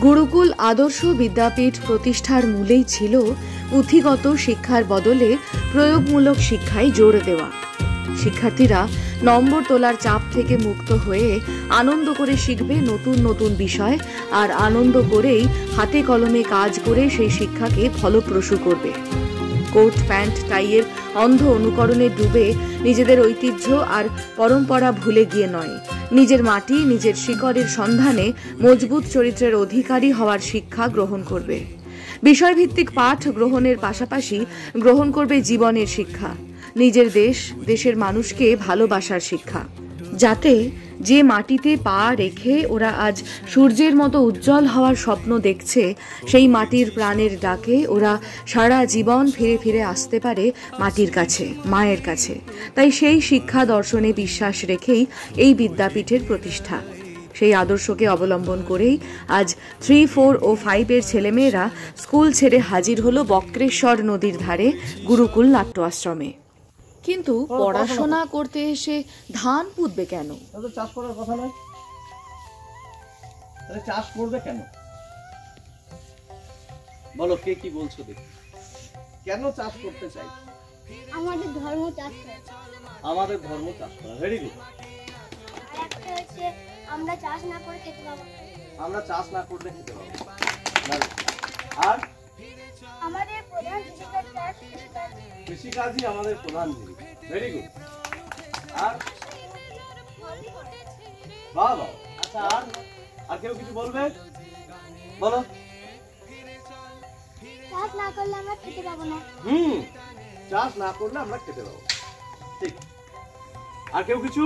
গুরুকুল আদর্শ বিদ্যাপীঠ প্রতিষ্ঠার মূলেই ছিল পুঁথিগত শিক্ষার বদলে প্রয়োগমূলক শিক্ষায় জোর দেওয়া। শিক্ষার্থীরা নম্বর তোলার চাপ থেকে মুক্ত হয়ে আনন্দ করে শিখবে নতুন নতুন বিষয়, আর আনন্দ করেই হাতে কলমে কাজ করে সেই শিক্ষাকে ফলপ্রসূ করবে। কোট প্যান্ট টাইয়ের অন্ধ অনুকরণে ডুবে নিজেদের ঐতিহ্য আর পরম্পরা ভুলে গিয়ে নয়, নিজের মাটি, নিজের শিকড়ের সন্ধানে মজবুত চরিত্রের অধিকারী হওয়ার শিক্ষা গ্রহণ করবে। বিষয়ভিত্তিক পাঠ গ্রহণের পাশাপাশি গ্রহণ করবে জীবনের শিক্ষা, নিজের দেশ, দেশের মানুষকে ভালোবাসার শিক্ষা, যাতে যে মাটিতে পা রেখে ওরা আজ সূর্যের মতো উজ্জ্বল হওয়ার স্বপ্ন দেখছে, সেই মাটির প্রাণের ডাকে ওরা সারা জীবন ফিরে ফিরে আসতে পারে মাটির কাছে, মায়ের কাছে। তাই সেই শিক্ষা দর্শনে বিশ্বাস রেখেই এই বিদ্যাপীঠের প্রতিষ্ঠা। সেই আদর্শকে অবলম্বন করেই আজ 3, 4 ও 5 এর ছেলেমেয়েরা স্কুল ছেড়ে হাজির হলো বক্রেশ্বর নদীর ধারে গুরুকুল নাট্য আশ্রমে। কিন্তু পড়াশোনা করতে এসে ধান পুঁতবে কেন? চাষ করার কথা নয়, চাষ করবে কেন? বলো, কে কি বলছো দেখি। কেন চাষ করতে চাই? আমাদের ধর্ম চাষ করা। আমাদের ধর্ম চাষ করা। Very good. একটা হচ্ছে আমরা চাষ না করে খেতে পাবো না। আমরা চাষ না করলে খেতে পাবো। আর আমাদের প্রধান জীবিকা চাষ, কৃষিকাজই আমাদের প্রধান জীবিকা। Very good. আর বাহ বাহ। আচ্ছা, আর কেউ কিছু বলবে? বলো। চাষ না করলে আমরা খেতে পাবো না। চাষ না করলে আমরা খেতে পাবো। ঠিক। আর কেউ কিছু?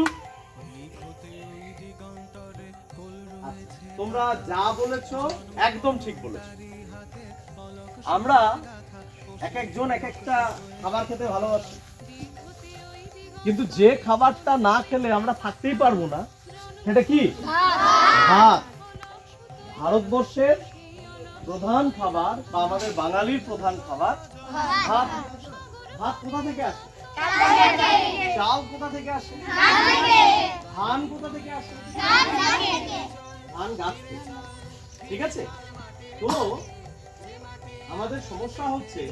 তোমরা যা বলেছো একদম ঠিক বলেছো। আমরা এক একজন এক একটা খাবার খেতে ভালোবাসি, কিন্তু যে খাবারটা না খেলে আমরা থাকতেই পারবো না, সেটা কি? ভাত। ভারতবর্ষের প্রধান খাবার বা আমাদের বাঙালির প্রধান খাবার ভাত। ভাত কোথা থেকে আসে? চাল কোথা থেকে আসে? ধান কোথা থেকে আসে? ধান গাছ থেকে। ঠিক আছে? তো আমাদের সমস্যা হচ্ছে,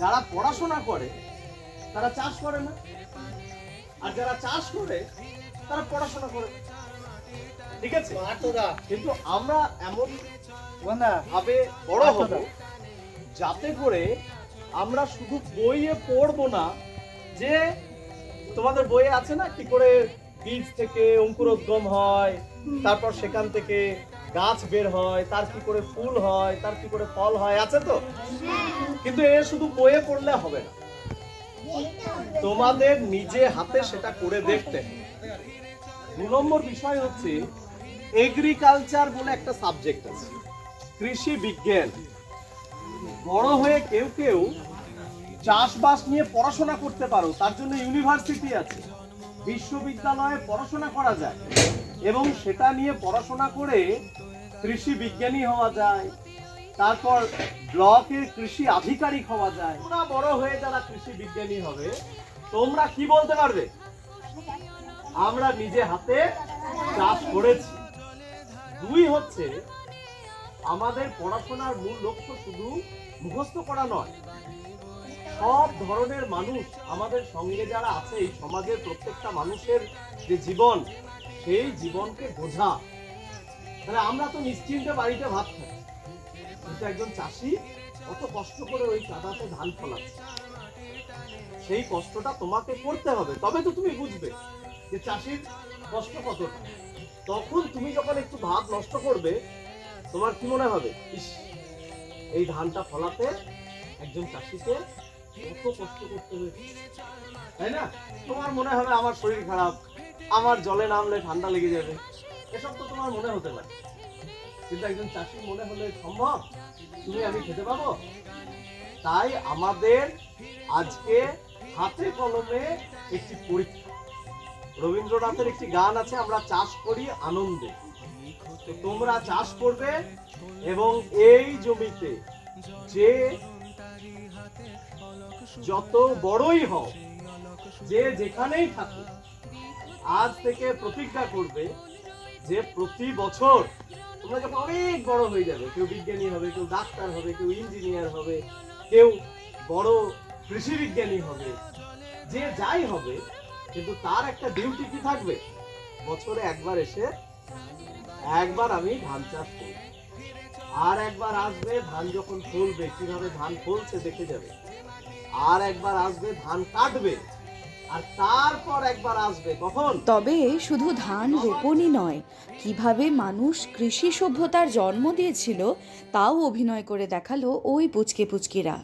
যারা পড়াশোনা করে তারা চাষ করে না, আর যারা চাষ করে তারা পড়াশোনা করে। ঠিক আছে? কিন্তু আমরা এমন ভাবে বড় হব যাতে করে আমরা শুধু বইয়ে পড়বো না, যে তোমাদের বইয়ে আছে না কি করে বীজ থেকে অঙ্কুরোদ্গম হয়, তারপর সেখান থেকে গাছ বের হয়, তার কি করে ফুল হয়, তার কি করে ফল হয়, আছে তো? কিন্তু এ শুধু বইয়ে পড়লে হবে না, তোমাদের নিজে হাতে সেটা করে দেখতে হবে। 2 নম্বর বিষয় হচ্ছে এগ্রিকালচার বলে একটা সাবজেক্ট আছে, কৃষি বিজ্ঞান। বড় হয়ে কেউ কেউ চাষবাস নিয়ে পড়াশোনা করতে পারো, তার জন্য ইউনিভার্সিটি আছে, বিশ্ববিদ্যালয়ে পড়াশোনা করা যায়, এবং সেটা নিয়ে পড়াশোনা করে কৃষি বিজ্ঞানী হওয়া যায়, তারপর ব্লকের কৃষি আধিকারিক হওয়া যায়। তোমরা বড় হয়ে যারা কৃষি বিজ্ঞানী হবে, তোমরা কি বলতে পারবে? আমরা নিজে হাতে চাষ করেছি। 2 হচ্ছে, আমাদের পড়াশোনার মূল লক্ষ্য শুধু মুখস্থ করা নয়, সব ধরনের মানুষ আমাদের সঙ্গে যারা আছে, এই সমাজের প্রত্যেকটা মানুষের যে জীবন, সেই জীবনকে বোঝা। তাহলে আমরা তো নিশ্চিন্তে বাড়িতে ভাত খাই, কিন্তু একজন চাষি কত কষ্ট করে ওই কাদাতে ধান ফলাচ্ছে, সেই কষ্টটা তোমাকে করতে হবে, তবে তো তুমি বুঝবে যে চাষির কষ্ট কতটা। তখন তুমি যখন একটু ভাত নষ্ট করবে, তোমার কি মনে হবে? ইস, এই ধানটা ফলাতে একজন চাষিকে কত কষ্ট করতে হয়েছে, তাই না? তোমার মনে হবে আমার শরীর খারাপ, আমার জলে নামলে ঠান্ডা লেগে যাবে, এসব তো তোমার মনে হতে পারে। কিন্তু একজন চাষির মনে হলে সম্ভব তুমি আমি খেতে পাবো? তাই আমাদের আজকে হাতে কলমে একটি পরীক্ষা। রবীন্দ্রনাথের একটি গান আছে, আমরা চাষ করি আনন্দে। তোমরা চাষ করবে এবং এই জমিতে যে যত বড়ই হও, যে যেখানেই থাকো, আজ থেকে প্রতিজ্ঞা করবে যে প্রতি বছর তোমরা যখন অনেক বড় হয়ে যাবে, কেউ বিজ্ঞানী হবে, কেউ ডাক্তার হবে, কেউ ইঞ্জিনিয়ার হবে, কেউ বড় কৃষি বিজ্ঞানী হবে, যে যাই হবে, কিন্তু তার একটা ডিউটি কি থাকবে? বছরে একবার এসে একবার আমি ধান চাষ করব, আর একবার আসবে ধান যখন ফলবে, কিভাবে ধান ফলছে দেখে যাবে, আর একবার আসবে ধান কাটবে, আর তারপর একবার আসবে কখন? তবে শুধু ধান রোপণই নয়, কিভাবে মানুষ কৃষি সভ্যতার জন্ম দিয়েছিল তাও অভিনয় করে দেখালো ওই পুচকে পুচকিরা।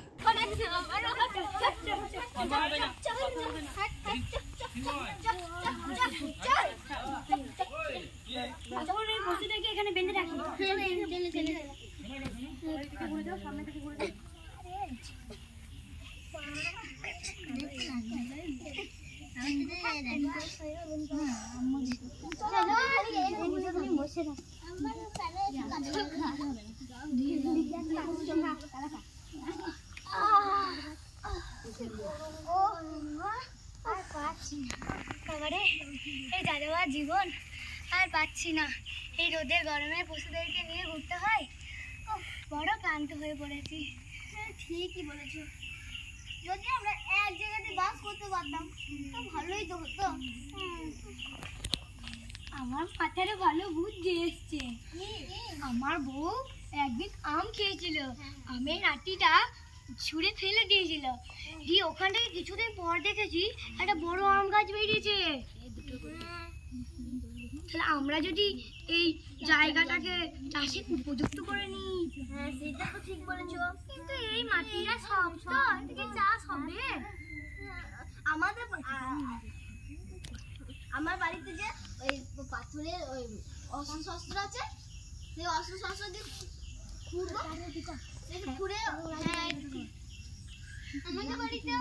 এখানে বেঁধে রাখি। এই দাদা জীবন আর পাচ্ছি না। এই রোদের গরমে পশুদেরকে নিয়ে ঘুরতে হয়, বড় ক্লান্ত হয়ে পড়েছি। ঠিকই বলেছো, যদি আমরা এক জায়গাতে বাস করতে পারতাম তো ভালোই তো হতো। আমার মাথায় ভালো বুদ্ধি এসছে। আমার বউ একদিন আম খেয়েছিল, আমের আটিটা ছুঁড়ে ফেলে দিয়েছিল, দিয়ে ওখান থেকে কিছুদিন পর দেখেছি একটা বড় আম গাছ বেরিয়েছে। তাহলে আমরা যদি এই জায়গাটাকে চাষে উপযুক্ত করে নিই। হ্যাঁ, সেটা তো ঠিক বলেছো, কিন্তু এই মাটিটা শক্ত, এটাকে চাষ হবে? আমার বাড়িতে যে ওই পাথরের ওই অস্ত্র শস্ত্র আছে, সেই অস্ত্র শস্ত্র দিয়ে খুঁড়ে আমাদের বাড়িতে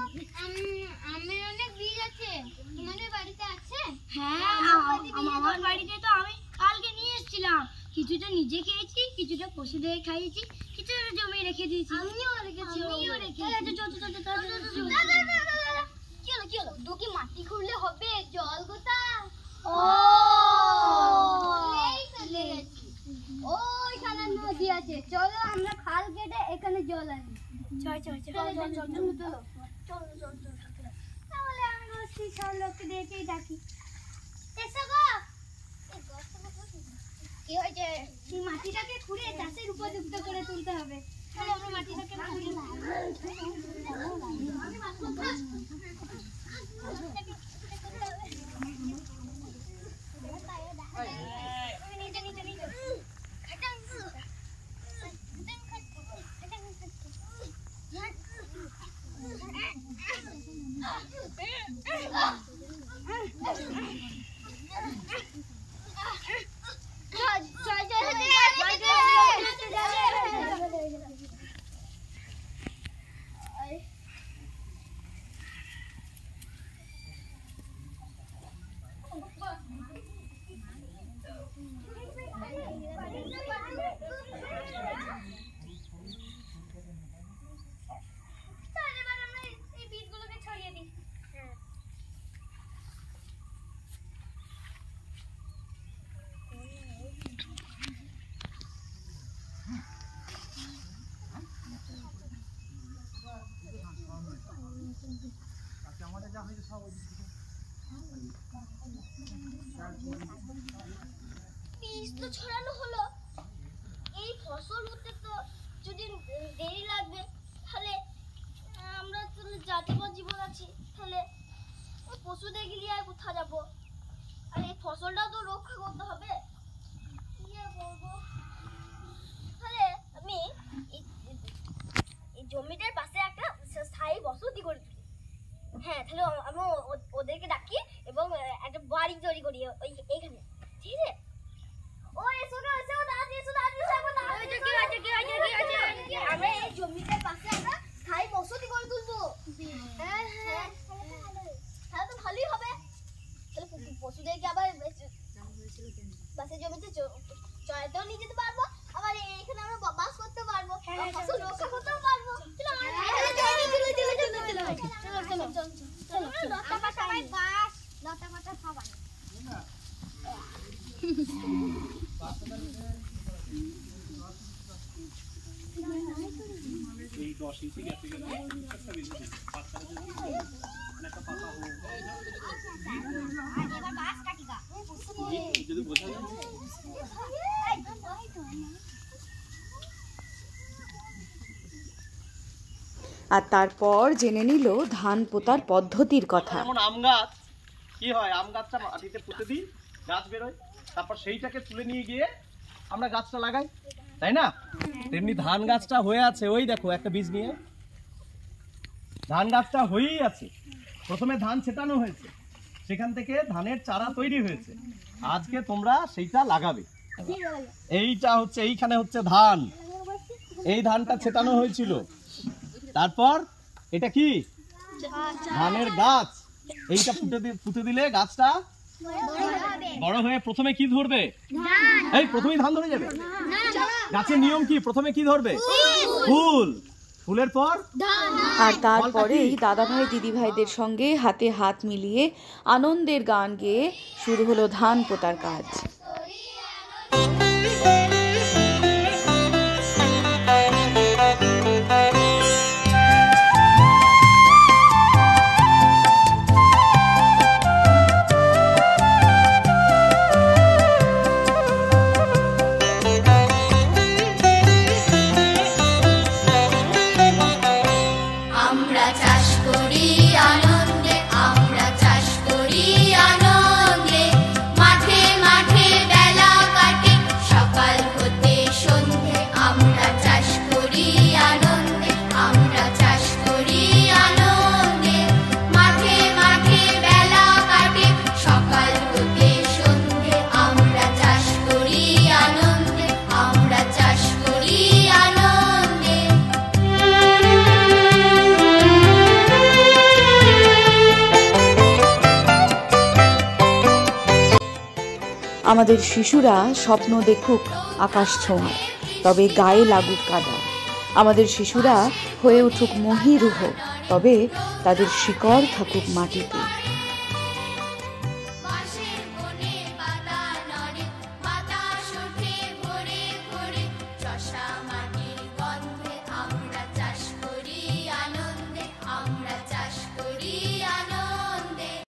আমের অনেক বীজ আছে। তোমাদের বাড়িতে আছে? হ্যাঁ, আমার বাড়িতে তো আমি কালকে নিয়ে এসেছিলাম। কিছুটা নিজে খেয়েছি, কিছুটা পশুদের খাইয়েছি, কিছুটা জমি রেখে দিয়েছি। আমিও রেখেছি। কি হলো? দুকি মাটি খুঁড়লে হবে, জল কোথায়? ওইখানে নদী আছে, চলো আমরা খাল কেটে এখানে জল আনি। তাহলে আমি বলছি সব লোককে দেখেই ডাকি, এসো গো। কি হয়েছে? সেই মাটিটাকে খুঁড়ে চাষের উপযুক্ত করে তুলতে হবে। তাহলে আমরা মাটিটাকে খুঁড়ি। বীজ তো ছড়ানো হলো, এই ফসল হতে তো যদি দেরি লাগবে, তাহলে আমরা যাতে জীবন আছি, তাহলে পশুদের গিয়ে আর কোথায় যাবো? আর এই ফসলটাও তো রক্ষা করতে হবে। কি করবো? তাহলে আমি এই জমিটার পাশে একটা স্থায়ী বসতি করে তুলি। হ্যাঁ, তাহলে আমি ওদেরকে ডাকি এবং একটা বাড়ি তৈরি করি এইখানে, ঠিক আছে? ও এসো না, এসো দাঁড়িয়ে, এসো দাঁড়িয়ে, আমরা এই জমিটার পাশে একটা স্থায়ী বসতি করে তুলবো। হ্যাঁ, তাহলে তো ভালোই হবে। তাহলে পশুদেরকে আবার বাসের জমিতে চড়াতেও নিয়ে যেতে পারবো, আবার এখানে আমরা বাস করতে পারবো, ফসল রক্ষা করতেও পারবো। আর তারপর জেনে নিল ধান পোতার পদ্ধতির কথা। যেমন আম গাছ কি হয়, আম গাছটা মাটিতে পুঁতে দিই, গাছ বেরোয়, তারপর সেইটাকে তুলে নিয়ে গিয়ে আমরা গাছটা লাগাই, তাই না? তেমনি ধান গাছটা হয়ে আছে, ওই দেখো একটা বীজ নিয়ে, ধান গাছটা হয়েই আছে। প্রথমে ধান ছেটানো হয়েছে, সেখান থেকে ধানের চারা তৈরি হয়েছে, আজকে তোমরা সেইটা লাগাবে। এইটা হচ্ছে, এইখানে হচ্ছে ধান, এই ধানটা ছেটানো হয়েছিল, তারপর এটা কি ধানের গাছ, এইটা পুঁতে দিলে গাছটা বড় হয়ে প্রথমে কি ধরবে? এই প্রথমেই ধান ধরে যাবে? গাছের নিয়ম কি? প্রথমে কি ধরবে? ফুল, ফুলের পর আর তারপরেই দাদা ভাই দিদি ভাইদের সঙ্গে হাতে হাত মিলিয়ে আনন্দের গান গেয়ে শুরু হলো ধান পোতার কাজ। আমাদের শিশুরা স্বপ্ন দেখুক আকাশ ছোঁয়া, তবে গায়ে লাগুক কাদা। আমাদের শিশুরা হয়ে উঠুক মহীরুহ, তবে তাদের শিকড় থাকুক মাটিতে।